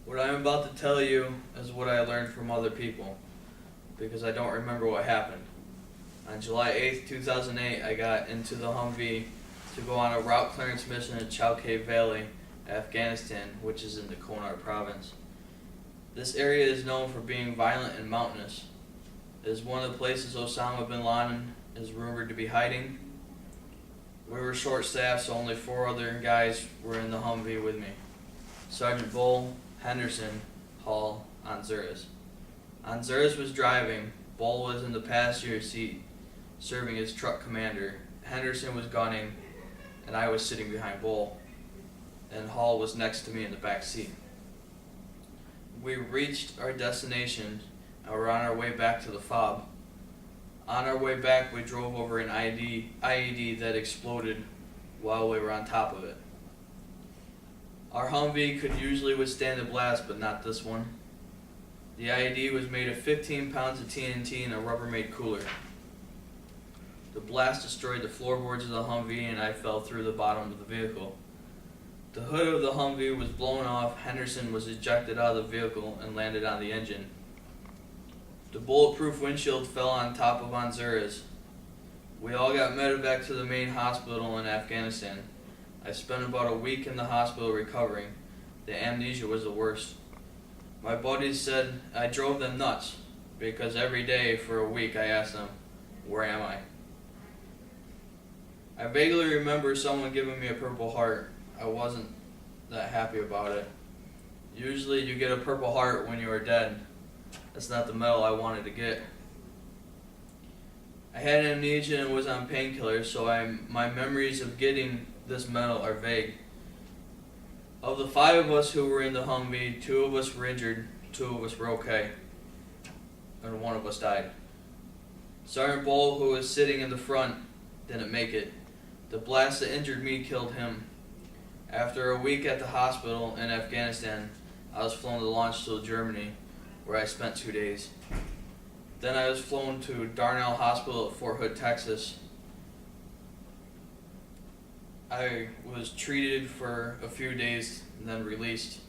What I'm about to tell you is what I learned from other people, because I don't remember what happened. On July 8th, 2008, I got into the Humvee to go on a route clearance mission in Chowkay Valley, Afghanistan, which is in the Kunar province. This area is known for being violent and mountainous. It is one of the places Osama bin Laden is rumored to be hiding. We were short-staffed, so only 4 other guys were in the Humvee with me. Sergeant Bull, Henderson, Hall, Anzuris. Anzuris was driving, Bull was in the passenger seat, serving as truck commander. Henderson was gunning, and I was sitting behind Bull, and Hall was next to me in the back seat. We reached our destination, and were on our way back to the FOB. On our way back, we drove over an IED that exploded while we were on top of it. Our Humvee could usually withstand a blast, but not this one. The IED was made of 15 pounds of TNT in a Rubbermaid cooler. The blast destroyed the floorboards of the Humvee, and I fell through the bottom of the vehicle. The hood of the Humvee was blown off. Henderson was ejected out of the vehicle and landed on the engine. The bulletproof windshield fell on top of Anzuris. We all got medevac to the main hospital in Afghanistan. I spent about a week in the hospital recovering. The amnesia was the worst. My buddies said I drove them nuts because every day for a week I asked them, "Where am I?" I vaguely remember someone giving me a Purple Heart. I wasn't that happy about it. Usually you get a Purple Heart when you are dead. That's not the medal I wanted to get. I had amnesia and was on painkillers, so my memories of getting this medal are vague. Of the 5 of us who were in the Humvee, 2 of us were injured, 2 of us were okay, and 1 of us died. Sergeant Bull, who was sitting in the front, didn't make it. The blast that injured me killed him. After a week at the hospital in Afghanistan, I was flown to Landstuhl, Germany, where I spent 2 days. Then I was flown to Darnell Hospital at Fort Hood, Texas. I was treated for a few days and then released.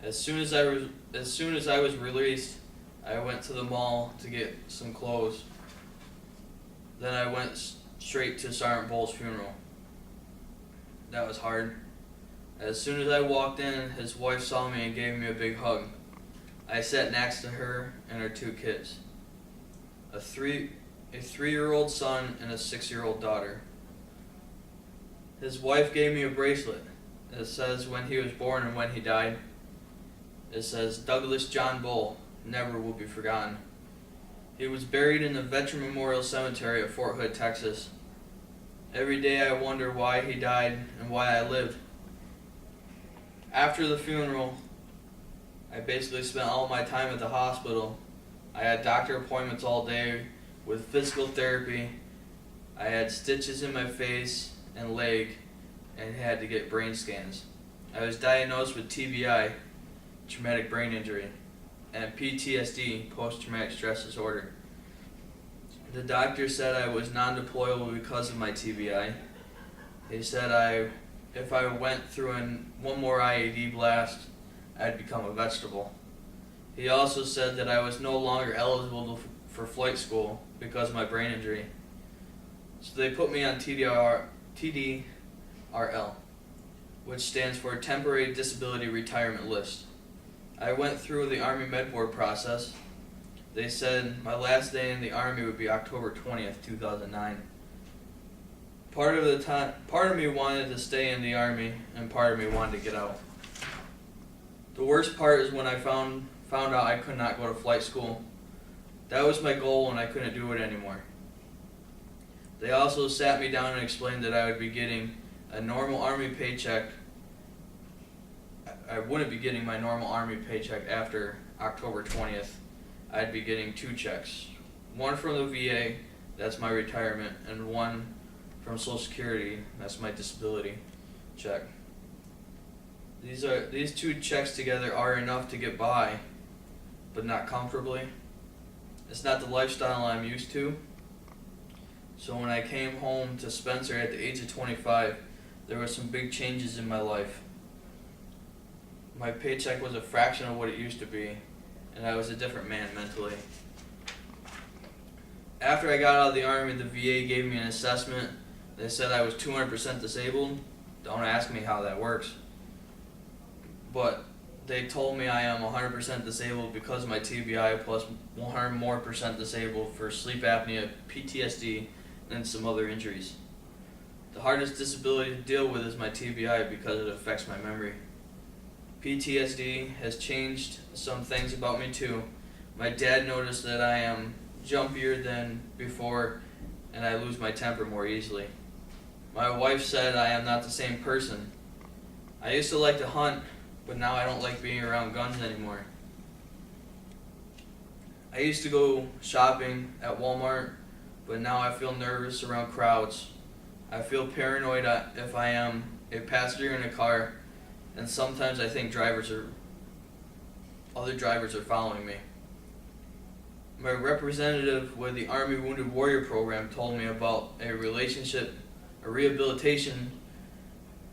As soon as I was released, I went to the mall to get some clothes. Then I went straight to Sergeant Bull's funeral. That was hard. As soon as I walked in, his wife saw me and gave me a big hug. I sat next to her and her 2 kids, a 3-year-old son and a 6-year-old daughter. His wife gave me a bracelet. It says when he was born and when he died. It says, "Douglas John Bull, never will be forgotten." He was buried in the Veteran Memorial Cemetery at Fort Hood, Texas. Every day I wonder why he died and why I lived. After the funeral, I basically spent all my time at the hospital. I had doctor appointments all day with physical therapy. I had stitches in my face and leg and had to get brain scans. I was diagnosed with TBI, traumatic brain injury, and PTSD, post-traumatic stress disorder. The doctor said I was non-deployable because of my TBI. He said if I went through one more IED blast, I'd become a vegetable. He also said that I was no longer eligible for flight school because of my brain injury. So they put me on TDRL, which stands for Temporary Disability Retirement List. I went through the Army Med Board process. They said my last day in the Army would be October 20th, 2009. Part of me wanted to stay in the Army, and part of me wanted to get out. The worst part is when I found out I could not go to flight school. That was my goal, and I couldn't do it anymore. They also sat me down and explained that I would be getting a normal Army paycheck. I wouldn't be getting my normal Army paycheck after October 20th. I'd be getting 2 checks. One from the VA, that's my retirement, and one from Social Security, that's my disability check. These 2 checks together are enough to get by, but not comfortably. It's not the lifestyle I'm used to. So when I came home to Spencer at the age of 25, there were some big changes in my life. My paycheck was a fraction of what it used to be, and I was a different man mentally. After I got out of the Army, the VA gave me an assessment. They said I was 200% disabled. Don't ask me how that works. But they told me I am 100% disabled because of my TBI, plus 100% more disabled for sleep apnea, PTSD, and some other injuries. The hardest disability to deal with is my TBI because it affects my memory. PTSD has changed some things about me too. My dad noticed that I am jumpier than before and I lose my temper more easily. My wife said I am not the same person. I used to like to hunt, but now I don't like being around guns anymore. I used to go shopping at Walmart, but now I feel nervous around crowds. I feel paranoid if I am a passenger in a car, and sometimes I think other drivers are following me. My representative with the Army Wounded Warrior Program told me about a rehabilitation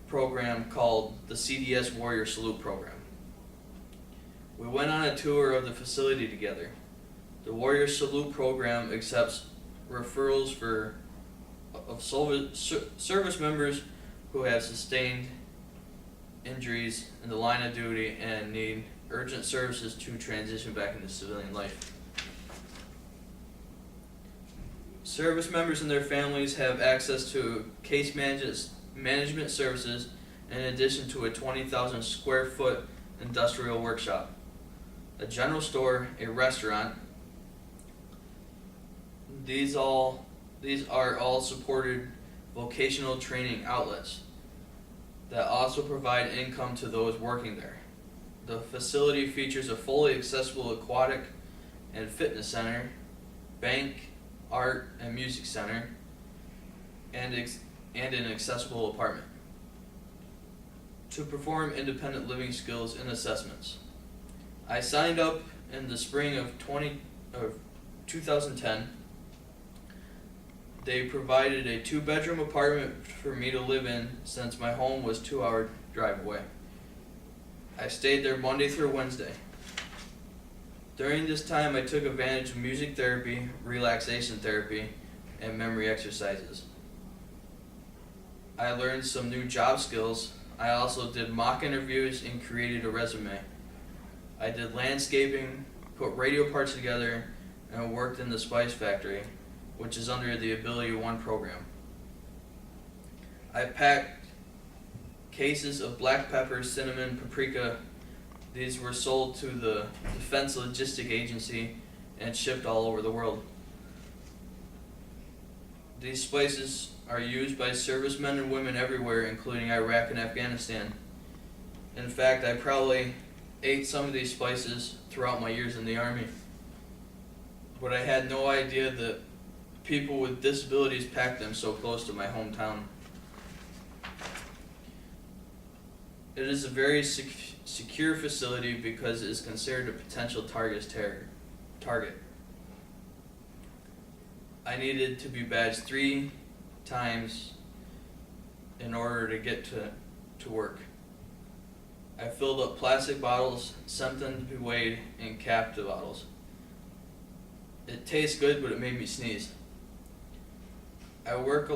program called the CDS Warrior Salute Program. We went on a tour of the facility together. The Warrior Salute Program accepts referrals of service members who have sustained injuries in the line of duty and need urgent services to transition back into civilian life. Service members and their families have access to case management services in addition to a 20,000 square foot industrial workshop, a general store, a restaurant. These are all supported vocational training outlets that also provide income to those working there. The facility features a fully accessible aquatic and fitness center, bank, art and music center, and an accessible apartment to perform independent living skills and assessments. I signed up in the spring of 2010. They provided a 2-bedroom apartment for me to live in since my home was 2-hour drive away. I stayed there Monday through Wednesday. During this time, I took advantage of music therapy, relaxation therapy, and memory exercises. I learned some new job skills. I also did mock interviews and created a resume. I did landscaping, put radio parts together, and worked in the spice factory, which is under the AbilityOne Program. I packed cases of black pepper, cinnamon, paprika. These were sold to the Defense Logistic Agency and shipped all over the world. These spices are used by servicemen and women everywhere, including Iraq and Afghanistan. In fact, I probably ate some of these spices throughout my years in the Army. But I had no idea that people with disabilities packed them so close to my hometown. It is a very secure facility because it is considered a potential target. I needed to be badged 3 times in order to get to work. I filled up plastic bottles, sent them to be weighed, and capped the bottles. It tastes good, but it made me sneeze. I worked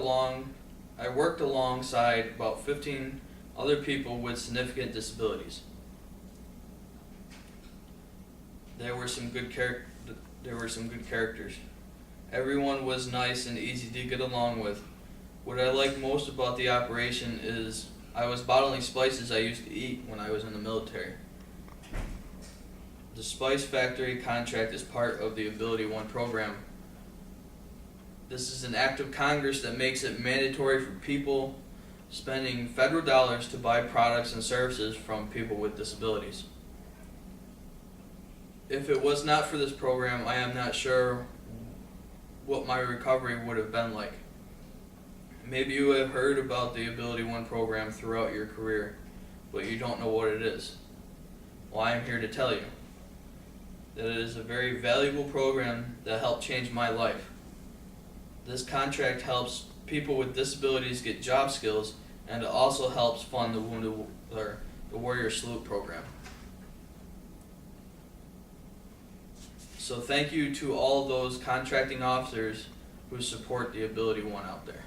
alongside about 15 other people with significant disabilities. There were some good characters. Everyone was nice and easy to get along with. What I liked most about the operation is I was bottling spices I used to eat when I was in the military. The Spice Factory contract is part of the AbilityOne Program. This is an act of Congress that makes it mandatory for people spending federal dollars to buy products and services from people with disabilities. If it was not for this program, I am not sure what my recovery would have been like. Maybe you have heard about the AbilityOne Program throughout your career, but you don't know what it is. Well, I am here to tell you that it is a very valuable program that helped change my life. This contract helps people with disabilities get job skills, and it also helps fund the Warrior Salute Program. So thank you to all those contracting officers who support the AbilityOne out there.